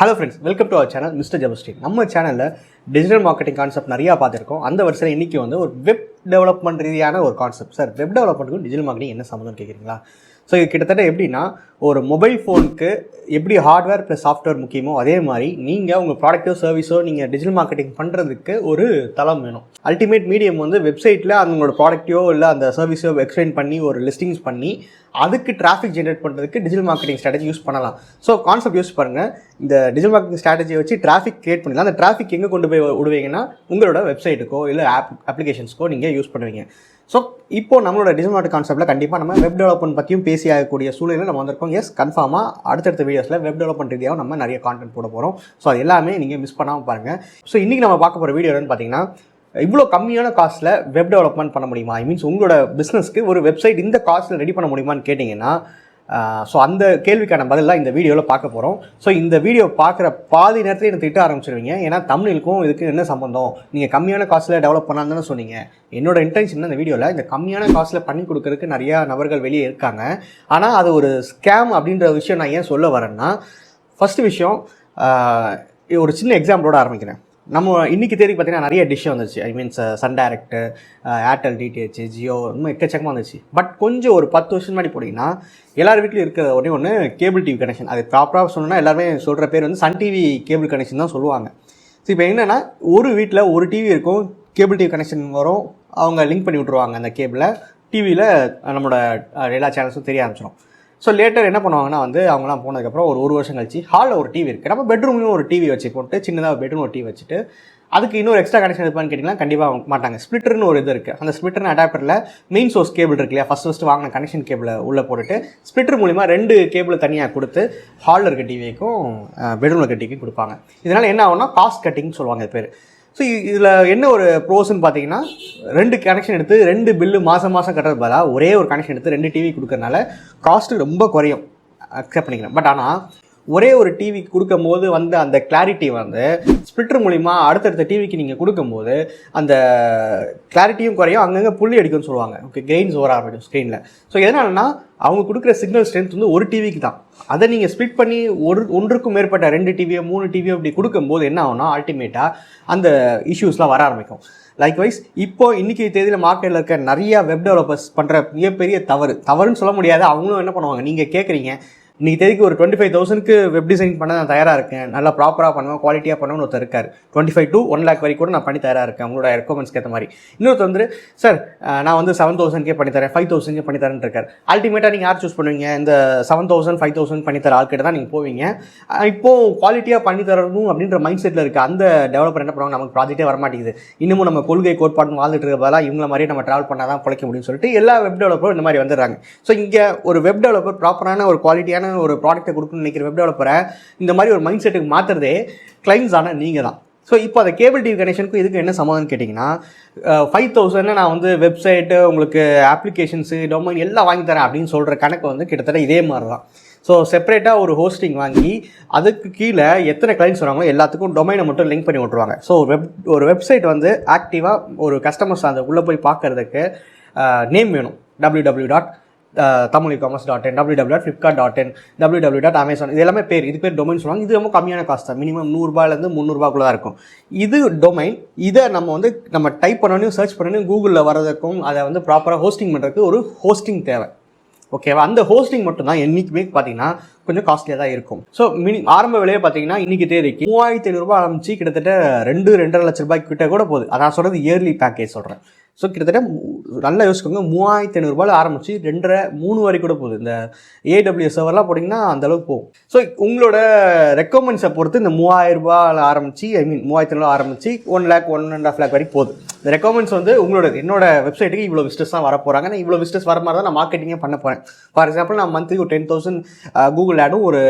Hello friends, welcome to our channel Mr.Jabastin. நம்ம சேனல்ல digital marketing concept நிறைய பார்த்துருக்கோம். அந்த வரிசையில் இன்னைக்கு வந்து ஒரு வெப் டெவலப்மெண்ட் ரீதியான ஒரு கான்செப்ட். சார், வெப் டெவலப்மெண்ட்டுக்கும் டிஜிட்டல் மார்க்கெட்டிங் என்ன சம்மந்தம் கேட்குறீங்களா? ஸோ இது கிட்டத்தட்ட எப்படின்னா, ஒரு மொபைல் ஃபோனுக்கு எப்படி ஹார்ட்வேர் ப்ளஸ் சாஃப்ட்வேர் முக்கியமோ அதே மாதிரி நீங்கள் உங்கள் ப்ராடக்ட்டோ சர்வீஸோ நீங்கள் டிஜிட்டல் மார்க்கெட்டிங் பண்ணுறதுக்கு ஒரு தளம் வேணும். அல்டிமேட் மீடியம் வந்து வெப்சைட்டில் அவங்களோட ப்ராடக்ட்டையோ இல்லை அந்த சர்வீஸோ எக்ஸ்பிளைன் பண்ணி ஒரு லிஸ்டிங்ஸ் பண்ணி அதுக்கு டிராஃபிக் ஜென்ரேட் பண்ணுறதுக்கு டிஜிட்டல் மார்க்கெட்டிங் ஸ்ட்ராட்டஜி யூஸ் பண்ணலாம். ஸோ கான்செப்ட் யூஸ் பாருங்கள். இந்த டிஜிட்டல் மார்க்கெட்டிங் ஸ்ட்ராட்டஜியை வச்சு டிராஃபிக் கிரியேட் பண்ணலாம். அந்த டிராஃபிக் எங்கே கொண்டு போய் விடுவீங்கன்னா உங்களோட வெப்சைட்டுக்கோ இல்லை அப்ளிகேஷன்ஸ்க்கோ நீங்கள் யூஸ் பண்ணுவீங்க. ஸோ இப்போ நம்மளோட டிஜிட்டல் மார்க்கெட் கான்செப்ட்டில் கண்டிப்பாக நம்ம வெப் டெவலப்மெண்ட் பற்றியும் பேசி ஆகக்கூடிய சூழலில் நம்ம வந்திருக்கோம். எஸ், கன்ஃபார்மாக அடுத்தடுத்த வீடியோஸில் வெப் டெவலப்மெண்ட் ரீதியாக நம்ம நிறைய கான்டென்ட் போட போகிறோம். ஸோ அது எல்லாமே நீங்கள் மிஸ் பண்ணாமல் பாருங்கள். ஸோ இன்றைக்கி நம்ம பார்க்க போகிற வீடியோ என்னன்னு பார்த்தீங்கன்னா, இவ்வளோ கம்மியான காஸ்ட்டில் வெப் டெவலப்மெண்ட் பண்ண முடியுமா? ஐ மீன்ஸ் உங்களோட பிஸ்னஸ்க்கு ஒரு வெப்சைட் இந்த காஸ்ட்டில் ரெடி பண்ண முடியுமான்னு கேட்டிங்கன்னா, ஸோ அந்த கேள்விக்கான பதில் தான் இந்த வீடியோவில் பார்க்க போகிறோம். ஸோ இந்த வீடியோ பார்க்குற பாதி நேரத்தில் எனக்கு திட்ட ஆரம்பிச்சிருவீங்க. ஏன்னா தமிழுக்கும் இதுக்கு என்ன சம்பந்தம்? நீங்கள் கம்மியான காஸ்ட்டில் டெவலப் பண்ணான்னு சொன்னீங்க. என்னோட இன்டென்ஷன் இந்த வீடியோவில் இந்த கம்மியான காஸ்ட்டில் பண்ணி கொடுக்கறதுக்கு நிறையா நபர்கள் வெளியே இருக்காங்க. ஆனால் அது ஒரு ஸ்கேம் அப்படின்ற விஷயம் நான் ஏன் சொல்ல வரேன்னா, ஃபஸ்ட்டு விஷயம் ஒரு சின்ன எக்ஸாம்பிளோட ஆரம்பிக்கிறேன். நம்ம இன்றைக்கி தேதி பார்த்திங்கன்னா நிறைய டிஷ் வந்துச்சு. I means Sun Direct, Airtel, DTH, Jio, இன்னும் எக்கச்சக்கமாக வந்துச்சு. பட் கொஞ்சம் ஒரு 10 வருஷம் முன்னாடி போட்டிங்கன்னா எல்லார் வீட்லையும் இருக்கிற ஒன்று கேபிள் டிவி கனெக்ஷன். அது ப்ராப்பராக சொல்லணும்னா எல்லாருமே சொல்கிற பேர் வந்து சன் டிவி கேபிள் கனெக்ஷன் தான் சொல்லுவாங்க. ஸோ இப்போ என்னென்னா, ஒரு வீட்டில் ஒரு டிவி இருக்கும், கேபிள் டிவி கனெக்ஷன் வரும், அவங்க லிங்க் பண்ணி விட்ருவாங்க அந்த கேபிளை. டிவியில் நம்மளோட எல்லா சேனல்ஸும் தெரிய ஆரம்பிச்சிடும். ஸோ லேட்டர் என்ன பண்ணுவாங்கன்னா வந்து அவங்களாம் போனதுக்கப்புறம் ஒரு வருஷம் கழிச்சு ஹாலில் ஒரு டிவி இருக்குது, நம்ம பெட்ரூம்லையும் ஒரு டிவி வச்சு போட்டு சின்னதாக பெட்ரூம் ஒரு டிவி வச்சுட்டு அதுக்கு இன்னொரு எக்ஸ்ட்ரா கனெக்ஷன் இருப்பான்னு கேட்டிங்கன்னா கண்டிப்பாக மாட்டாங்க. ஸ்ப்ளிட்டர்னு ஒரு இது இருக்குது. அந்த ஸ்ப்ளிட்டர்னு அடாப்டரில் மெயின் சோர்ஸ் கேபிள் இருக்கு இல்லையா, ஃபஸ்ட்டு வாங்கின கனெக்ஷன் கேபிளை உள்ளே போட்டுட்டு ஸ்ப்ளிட்டர் மூலிமா 2 கேபிள் தனியாக கொடுத்து ஹாலில் இருக்க டிவிக்கும் பெட்ரூமில் இருக்க டிவிக்கும் கொடுப்பாங்க. இதனால் என்ன ஆகும்னா காஸ்ட் கட்டிங்னு சொல்லுவாங்க இது பேர். ஸோ இதில் என்ன ஒரு ப்ரோஸ்ன்னு பார்த்தீங்கன்னா, 2 கனெக்ஷன் எடுத்து 2 பில்லு மாதம் கட்டுறது பதிலாக ஒரே ஒரு கனெக்ஷன் எடுத்து 2 டிவி கொடுக்கறனால காஸ்ட்டு ரொம்ப குறையும், அக்செப்ட் பண்ணிக்கிறேன். பட் ஆனால் ஒரே ஒரு டிவி கொடுக்கும்போது வந்து அந்த கிளாரிட்டி வந்து ஸ்ப்ளிட்டர் மூலிமா அடுத்தடுத்த டிவிக்கு நீங்கள் கொடுக்கும்போது அந்த கிளாரிட்டியும் குறையும், அங்கங்கே புள்ளி அடிக்கும்னு சொல்லுவாங்க. ஓகே, கெயின்ஸ் ஓவர் ஆகிடும் ஸ்க்ரீனில். ஸோ எதனாலனா அவங்க கொடுக்குற சிக்னல் ஸ்ட்ரென்த் வந்து ஒரு டிவிக்கு தான். அதை நீங்கள் ஸ்ப்ளிட் பண்ணி ஒன்றுக்கும் மேற்பட்ட 2 டிவியோ 3 டிவியோ இப்படி கொடுக்கும்போது என்ன ஆகும்னா அல்டிமேட்டாக அந்த இஷ்யூஸ்லாம் வர ஆரம்பிக்கும். லைக்வைஸ் இப்போ இன்றைக்கி தேதியில் மார்க்கெட்டில் இருக்க நிறையா வெப் டெவலப்பர்ஸ் பண்ணுற மிகப்பெரிய தவறுன்னு சொல்ல முடியாது. அவங்களும் என்ன பண்ணுவாங்க, நீங்கள் கேட்குறீங்க இன்றைக்கி தேதிக்கு ஒரு 25,000க்கு வெப் டிசைன் பண்ண நான் தயாராக இருக்கேன், நல்லா ப்ராப்பராக பண்ணுவேன், குவாலிட்டியாக பண்ணுவேன்னு ஒருத்தர் இருக்கார். 25 to 1 lakh வரைக்கும் கூட நான் பண்ணி தயாராக இருக்கேன் உங்களோட ரெக்குவயர்மெண்ட்ஸ்க்கு ஏற்ற மாதிரி. இன்னொருத்தர் வந்து சார் நான் வந்து 7,000 பண்ணித்தரேன், 5,000 பண்ணித்தரேன்னு இருக்கார். அல்டிமேட்டாக நீங்கள் யார் சூஸ் பண்ணுவீங்க? இந்த 7,000 5,000 பண்ணித்தர ஆள்கிட்ட தான் நீங்கள் போவீங்க. இப்போது குவாலிட்டியாக பண்ணி தரணும் அப்படின்ற மைண்ட் செட்டில் இருக்குது அந்த டெவலப்பர். என்ன பண்ணுவாங்க, நமக்கு ப்ராஜெக்டே வரமாட்டேங்குது, இன்னமும் நம்ம கொள்கை கோட்பாடுன்னு வாழ்ந்துட்டு இருக்க பதிலாக இவங்கள மாதிரியே நம்ம ட்ராவல் பண்ணால் தான் பிழைக்க முடியும்னு சொல்லிட்டு எல்லா வெப் டெவலப்பரும் இந்த மாதிரி வந்துடுறாங்க. ஸோ இங்கே ஒரு வெப் டெவலப்பர் ப்ராப்பரான ஒரு குவாலிட்டியான ஒரு ப்ராடக்ட்டை கொடுக்கணும்னு நினைக்கிற வெப் டெவலப்பரை இந்த மாதிரி ஒரு மைண்ட் செட்டுக்கு மாற்றுறதே கிளைண்ட்ஸ் ஆனால் நீங்கள் தான். ஸோ இப்போ அந்த கேபிள் டிவி கனெக்ஷனுக்கும் இதுக்கு என்ன சம்மந்தம்னு கேட்டிங்கன்னா, 5,000 நான் வந்து வெப்சைட்டு, உங்களுக்கு அப்ளிகேஷன்ஸு, டொமைன் எல்லாம் வாங்கி தரேன் அப்படின்னு சொல்கிற கணக்கு வந்து கிட்டத்தட்ட இதே மாதிரி தான். ஸோ செப்பரேட்டாக ஒரு ஹோஸ்டிங் வாங்கி அதுக்கு கீழே எத்தனை கிளைண்ட்ஸ் வராங்களோ எல்லாத்துக்கும் டொமைனை மட்டும் லிங்க் பண்ணி விட்ருவாங்க. ஸோ ஒரு வெப்சைட் வந்து ஆக்டிவாக ஒரு கஸ்டமர்ஸ் அந்த உள்ளே போய் பார்க்குறதுக்கு நேம் வேணும். www.tamil.ecommerce.in, www.flipkart.in, www.amazon, இது எல்லாமே பேர். இது பேர் டொமைன் சொல்லுவாங்க. இது ரொம்ப கம்மியான காஸ்ட் தான், மினிமம் 100 ரூபாயிலேருந்து 300 ரூபாய்க்குள்ள தான் இருக்கும். இது டொமைன். இதை நம்ம டைப் பண்ணணும், சர்ச் பண்ணணும், கூகுளில் வரதுக்கும் அதை வந்து ப்ராப்பராக ஹோஸ்டிங் பண்ணுறதுக்கு ஒரு ஹோஸ்டிங் தேவை. ஓகேவா? அந்த ஹோஸ்டிங் மட்டும் தான் என்றைக்குமே பார்த்தீங்கன்னா கொஞ்சம் காஸ்ட்லியாக தான் இருக்கும். ஸோ ஆரம்ப விலையை பார்த்தீங்கன்னா இன்றைக்கி தேதிக்கு 3,500 ரூபாய் ஆரம்பிச்சு கிட்டத்தட்ட 2-2.5 லட்ச ரூபாய்க்கு கிட்ட கூட போகுது. அதான் சொல்கிறது இயர்லி பேக்கேஜ் சொல்கிறேன். ஸோ கிட்டத்தட்ட நல்லா யோசிக்கோங்க, 3,500 ரூபாயில் ஆரம்பிச்சு 2.5-3 வரைக்கும் கூட போகுது. இந்த AWS சர்வர்லாம் போட்டிங்கன்னா அந்தளவுக்கு போகும். ஸோ உங்களோட ரெக்கமெண்ட்ஸை பொறுத்து இந்த 3,000 ரூபாயில் ஆரம்பிச்சு, ஐ மீன் 3,500 ஆரம்பிச்சு 1 lakh 1.5 lakh வரைக்கும் போகுது. இந்த ரெக்கமெண்ட்ஸ் வந்து என்னோட வெப்சைட்டுக்கு இவ்வளோ விசிட்டர்ஸ் தான் வர போகிறாங்க, நான் இவ்வளோ விசிட்டர்ஸ் வர மாதிரி தான் நான் மார்க்கெட்டிங்கே பண்ண போகிறேன். ஃபார் எக்ஸாம்பிள் நான் மந்த்லி ஒரு 10,000 கூகுள் ஆடும், ஒரு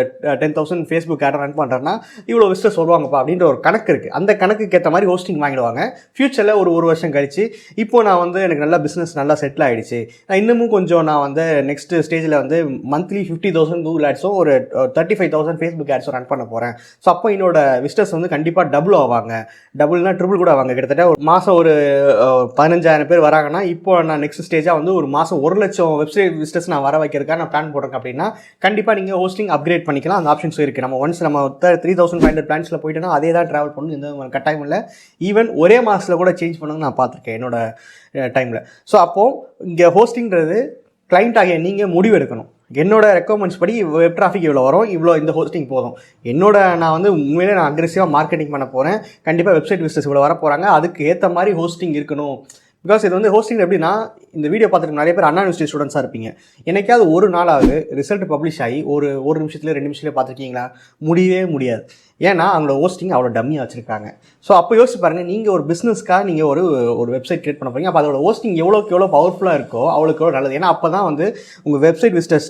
10,000 ஃபேஸ்புக் ஆடும் ரன் பண்ணுறேன்னா இவ்வளோ விசிட்டர்ஸ் வருவாங்கப்பா அப்படின்ற ஒரு கணக்கு இருக்குது. அந்த கணக்குக்கு ஏற்ற மாதிரி ஹோஸ்டிங் வாங்கிடுவாங்க. ஃபியூச்சரில் ஒரு வருஷம் கழிச்சு இப்போ நான் வந்து எனக்கு நல்லா பிஸ்னஸ் நல்லா செட்டில் ஆகிடுச்சு, நான் இன்னமும் கொஞ்சம் நான் வந்து நெக்ஸ்ட் ஸ்டேஜில் வந்து மந்த்லி 50,000 கூகுள் ஆட்ஸும் ஒரு 35,000 ஃபேஸ்புக் ஆட்ஸும் ரன் பண்ண போகிறேன். ஸோ அப்போ என்னோட விசிட்டர்ஸ் வந்து கண்டிப்பாக டபுள் ஆவாங்க. டபுள்னா ட்ரிபிள் கூட ஆவாங்க. கிட்டத்தட்ட ஒரு மாதம் ஒரு 15,000 பேர் வராங்கன்னா இப்போ நான் நெக்ஸ்ட் ஸ்டேஜாக வந்து ஒரு மாதம் 1,00,000 வெப்சைட் விசிட்டர்ஸ் நான் வர வைக்கிறதுக்காக நான் பிளான் போடுறேன் அப்படின்னா கண்டிப்பாக நீங்கள் ஹோஸ்டிங் அப்கிரேட் பண்ணிக்கலாம். அந்த ஆப்ஷன்ஸும் இருக்குது. நம்ம ஒன்ஸ் நம்ம 3,500 பிளான்ஸில் போயிட்டோன்னா அதே தான் ட்ராவல் பண்ணணும், எந்த கட்டாயம் இல்லை. ஈவன் ஒரே மாதத்தில் கூட சேஞ்ச் பண்ணுங்க நான் பார்த்துருக்கேன் என்னோட டைமில். ஸோ அப்போது இங்கே ஹோஸ்டிங்கிறது கிளைண்ட் ஆகிய நீங்கள் முடிவு எடுக்கணும். என்னோட ரெக்குவயர்மெண்ட்ஸ் படி வெப் டிராஃபிக் இவ்வளோ வரும், இவ்வளோ இந்த ஹோஸ்டிங் போதும். நான் வந்து உண்மையிலே நான் அக்ரெசிவாக மார்க்கெட்டிங் பண்ண போகிறேன், கண்டிப்பாக வெப்சைட் விசிட்டர்ஸ் இவ்வளோ வர போகிறாங்க, அதுக்கு ஏற்ற மாதிரி ஹோஸ்டிங் இருக்கணும். பிகாஸ் இது வந்து ஹோஸ்டிங் எப்படின்னா, இந்த வீடியோ பார்த்துட்டு நிறைய பேர் அண்ணா யூனிவர்சிட்டி ஸ்டூடெண்ட்ஸாக இருப்பீங்க. என்னைக்காவது ஒரு நாளாவது ரிசல்ட் பப்ளிஷ் ஆகி ஒரு நிமிஷத்துல 2 நிமிஷத்துலேயே பார்த்துருக்கீங்களா? முடியவே முடியாது. ஏன்னா அவங்களோட ஹோஸ்டிங் அவ்வளோ டம்மியாக வச்சுருக்காங்க. ஸோ அப்போ யோசிச்சு பாருங்கள், நீங்கள் ஒரு பிஸ்னஸ்க்காக நீங்கள் ஒரு வெப்சைட் கிரியேட் பண்ண போகிறீங்க. அப்போ அதோட ஹோஸ்டிங் எவ்வளோக்கு எவ்வளோ பவர்ஃபுல்லாக இருக்கோ அவ்வளோக்கு எவ்வளோ நல்லது. ஏன்னா அப்போ தான் வந்து உங்கள் வெப்சைட் விசிட்டர்ஸ்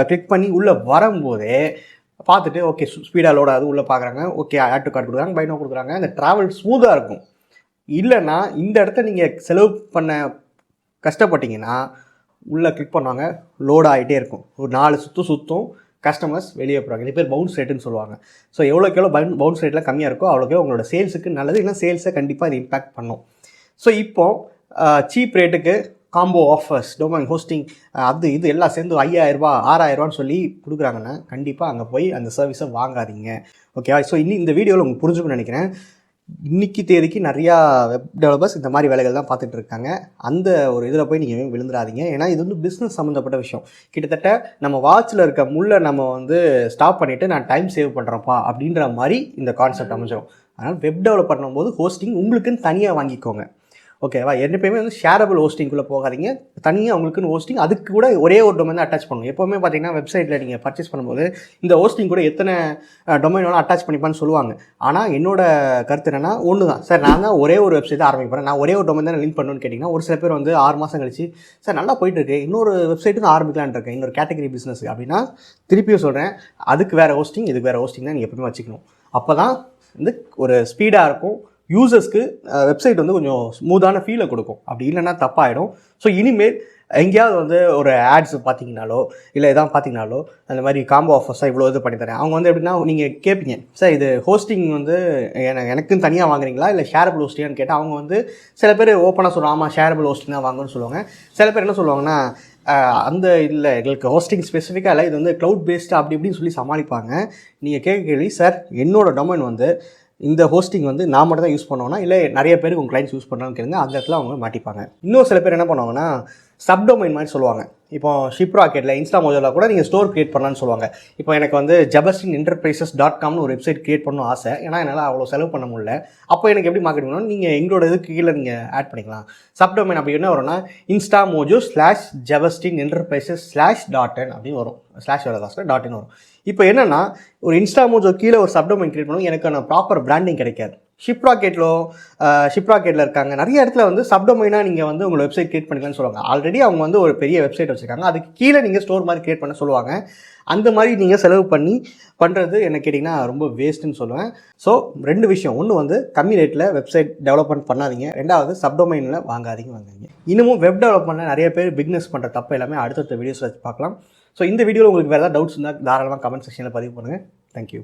கிளிக் பண்ணி உள்ளே வரும்போதே பார்த்துட்டு ஓகே ஸ்பீடாக லோட் ஆகுது, உள்ளே பார்க்குறாங்க, ஓகே ஆட் டு கார்டு கொடுக்குறாங்க, பை நோ கொடுக்குறாங்க, அந்த ட்ராவல் ஸ்மூத்தாக இருக்கும். இல்லைன்னா இந்த இடத்த நீங்கள் செலவு பண்ண கஷ்டப்பட்டீங்கன்னா உள்ளே கிளிக் பண்ணுவாங்க, லோட் ஆகிட்டே இருக்கும். ஒரு 4 சுற்றும் கஸ்டமர்ஸ் வெளியே போகிறாங்க. இது பேர் பவுன்ஸ் ரேட்டுன்னு சொல்லுவாங்க. ஸோ எவ்வளோக்கு எவ்வளோ பவுன்ஸ் ரேட்லாம் கம்மியாக இருக்கோ அவ்வளோக்கே உங்களோட சேல்ஸுக்கு நல்லது. இல்லை சேல்ஸை கண்டிப்பாக இது இம்பேக்ட் பண்ணும். ஸோ இப்போது சீப் ரேட்டுக்கு காம்போ ஆஃபர்ஸ், டொமைன் ஹோஸ்டிங், இது எல்லாம் சேர்ந்து 5,000 6,000 சொல்லி கொடுக்குறாங்கன்னா கண்டிப்பாக அங்கே போய் அந்த சர்வீஸை வாங்காதீங்க. ஓகேவா? ஸோ இந்த வீடியோவில் உங்களுக்கு புரிஞ்சுக்கணும்னு நினைக்கிறேன். இன்றைக்கி தேதிக்கு நிறையா வெப் டெவலப்பர்ஸ் இந்த மாதிரி வேலைகள் தான் பார்த்துட்டு இருக்காங்க. அந்த ஒரு இதில் போய் நீங்கள் விழுந்துடாதீங்க. ஏன்னா இது வந்து பிஸ்னஸ் சம்மந்தப்பட்ட விஷயம். கிட்டத்தட்ட நம்ம வாட்சில் இருக்க முள்ளை நம்ம வந்து ஸ்டாப் பண்ணிவிட்டு நான் டைம் சேவ் பண்ணுறேன்ப்பா அப்படின்ற மாதிரி இந்த கான்செப்ட் அமைஞ்சிடும். அதனால் வெப் டெவலப் பண்ணும்போது ஹோஸ்டிங் உங்களுக்குன்னு தனியாக வாங்கிக்கோங்க. ஓகேவா? எப்பயுமே வந்து ஷேரபிள் ஹோஸ்டிங்குள்ளே போகாதீங்க. தனியாக உங்களுக்குன்னு ஹோஸ்டிங், அதுக்கு கூட ஒரே ஒரு டொமைன் தான் அட்டாச் பண்ணணும். எப்போவுமே பார்த்தீங்கன்னா வெப்சைட்டில் நீங்கள் பர்ச்சேஸ் பண்ணும்போது இந்த ஹோஸ்டிங் கூட எத்தனை டொமைன் வேணால் அட்டாச் பண்ணிப்பான்னு சொல்லுவாங்க. ஆனால் என்னோட கருத்து என்னென்னா ஒன்று தான் சார், நான் தான் ஒரே ஒரு வெப்சைட் தான் ஆரம்பிக்கிறேன், நான் ஒரே ஒரு டொமைன் தான் லிங்க் பண்ணணும்னு கேட்டிங்கன்னா ஒரு சில பேர் வந்து 6 மாதம் கழிச்சு சார் நல்லா போயிட்டுருக்கு, இன்னொரு வெப்சைட்டு தான் ஆரம்பிக்கலான்னு இருக்கேன், இன்னொரு கேட்டகரி பிஸ்னஸ் அப்படின்னா திருப்பியும் சொல்கிறேன், அதுக்கு வேறு ஹோஸ்டிங் இதுக்கு வேறு ஹோஸ்டிங் தான் நீங்கள் எப்பவுமே வச்சுக்கணும். அப்போ தான் வந்து ஒரு ஸ்பீடாக இருக்கும், யூசர்ஸ்க்கு வெப்சைட் வந்து கொஞ்சம் ஸ்மூத்தான ஃபீலை கொடுக்கும். அப்படி இல்லைன்னா தப்பாயிடும். ஸோ இனிமேல் எங்கேயாவது வந்து ஒரு ஆட்ஸ் பார்த்தீங்கனாலோ இல்லை எதாவது பார்த்தீங்கனாலோ அந்த மாதிரி காம்போ ஆஃபர்ஸாக இவ்வளோ இது பண்ணித்தரேன், அவங்க வந்து எப்படின்னா நீங்கள் கேட்பீங்க சார் இது ஹோஸ்டிங் வந்து எனக்குன்னு தனியாக வாங்குறீங்களா இல்லை ஷேரபிள் ஹோஸ்டிங்கான்னு கேட்டால் அவங்க வந்து சில பேர் ஓப்பனாக சொல்லுவாங்க ஆமாம் ஷேரபிள் ஹோஸ்டிங் தான் வாங்கன்னு சொல்லுவாங்க. சில பேர் என்ன சொல்லுவாங்கன்னா அந்த இல்லை எங்களுக்கு ஹோஸ்டிங் ஸ்பெசிஃபிக்காக இல்லை, இது வந்து க்ளவுட் பேஸ்டு அப்படி இப்படின்னு சொல்லி சமாளிப்பாங்க. நீங்கள் கேள்வி சார் என்னோடய டொமைன் வந்து இந்த ஹோஸ்டிங் வந்து நான் மட்டும் தான் யூஸ் பண்ணுவோன்னா இல்லை நிறைய பேருக்கு உங்கள் கிளைண்ட்ஸ் யூஸ் பண்ணுறான்னு கேளுங்க, அந்த இடத்துல அவங்க மாட்டிப்பாங்க. இன்னும் சில பேர் என்ன பண்ணுவாங்கன்னா சப்டொமைன் மாதிரி சொல்லுவாங்க. இப்போ ஷிப் ராக்கெட்டில் இன்ஸ்டாமோஜோவில் கூட நீங்கள் ஸ்டோர் கிரியேட் பண்ணலான்னு சொல்லுவாங்க. இப்போ எனக்கு வந்து jabastininterprises.comனு ஒரு வெப்சைட் கிரியேட் பண்ணணும் ஆசை, ஏன்னா என்னால் அவ்வளோ செலவு பண்ண முடியல. அப்போ எனக்கு எப்படி மார்க்கெட் பண்ணணும், நீங்கள் எங்களோட இதுக்கு கீழே நீங்கள் ஆட் பண்ணிக்கலாம். சப்டொமைன் அப்படி என்ன வரும்னா instamojo/jabastininterprises/.in அப்படின்னு வரும். /in வரும். இப்போ என்னென்னா ஒரு இன்ஸ்டாமோஜோ கீழே ஒரு சப்டொமைன் கிரியேட் பண்ணணும், எனக்கான ப்ராப்பர் பிராண்டிங் கிடைக்காது. ஷிப் ராக்கெட்டில் இருக்காங்க நிறைய இடத்துல வந்து சப்டொமைனாக நீங்கள் வந்து உங்களை வெப்சைட் கிரியேட் பண்ணிக்கலாம்னு சொல்லுவாங்க. ஆல்ரெடி அவங்க வந்து ஒரு பெரிய வெப்சைட் வச்சுருக்காங்க, அதுக்கு கீழே நீங்கள் ஸ்டோர் மாதிரி கிரியேட் பண்ண சொல்லுவாங்க. அந்த மாதிரி நீங்கள் செலவு பண்ணி பண்ணுறது என்ன கேட்டிங்கன்னா ரொம்ப வேஸ்ட்டுன்னு சொல்லுவேன். ஸோ 2 விஷயம், ஒன்று வந்து கம்மி ரேட்டில் வெப்சைட் டெவலப்மெண்ட் பண்ணாதீங்க, 2வது சப்டொமைனில் வாங்காதீங்க. இன்னமும் வெப் டெவலப்மெண்ட்டில் நிறைய பேர் பிக்னஸ் பண்ணுற தப்பு எல்லாமே அடுத்தடுத்த வீடியோஸ் வச்சு பார்க்கலாம். ஸோ இந்த வீடியோவில் உங்களுக்கு வேறு ஏதாவது டவுட்ஸ் இருந்தால் தாராளமாக கமெண்ட் செக்ஷனில் பதிவு பண்ணுங்கள். தேங்க்யூ.